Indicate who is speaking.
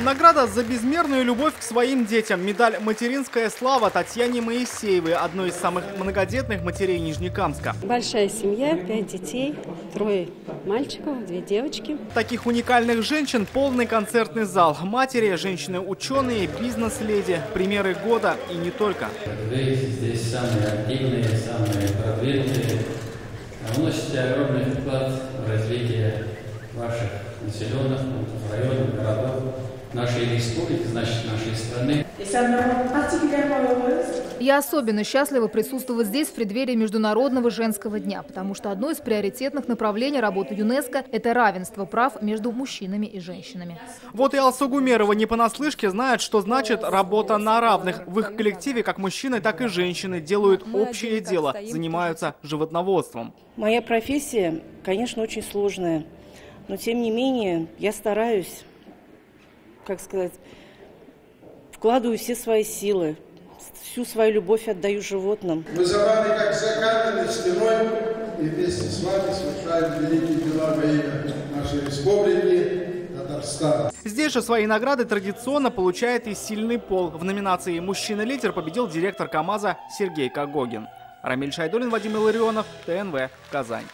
Speaker 1: Награда за безмерную любовь к своим детям. Медаль «Материнская слава» Татьяне Моисеевой, одной из самых многодетных матерей Нижнекамска.
Speaker 2: Большая семья, 5 детей, 3 мальчиков, 2 девочки.
Speaker 1: Таких уникальных женщин полный концертный зал. Матери, женщины-ученые, бизнес-леди. Примеры года и не только.
Speaker 3: Вы здесь самые активные, самые продвинутые. Вносите огромный вклад в развитие ваших населенных районов, городов, нашей республики, значит, нашей страны.
Speaker 4: Я особенно счастлива присутствовать здесь в преддверии Международного женского дня, потому что одно из приоритетных направлений работы ЮНЕСКО – это равенство прав между мужчинами и женщинами.
Speaker 1: Вот и Алсу Гумерова не понаслышке знает, что значит работа на равных. В их коллективе как мужчины, так и женщины делают общее дело, занимаются животноводством.
Speaker 5: Моя профессия, конечно, очень сложная, но тем не менее я стараюсь, как сказать, вкладываю все свои силы, всю свою любовь отдаю животным.
Speaker 6: Мы за вами, как за каменной стеной, и вместе с вами совершаем великие дела во имя нашей республики Татарстан.
Speaker 1: Здесь же свои награды традиционно получает и сильный пол. В номинации «Мужчина-лидер» победил директор КамАЗа Сергей Когогин. Рамиль Шайдуллин, Вадим Илларионов, ТНВ, Казань.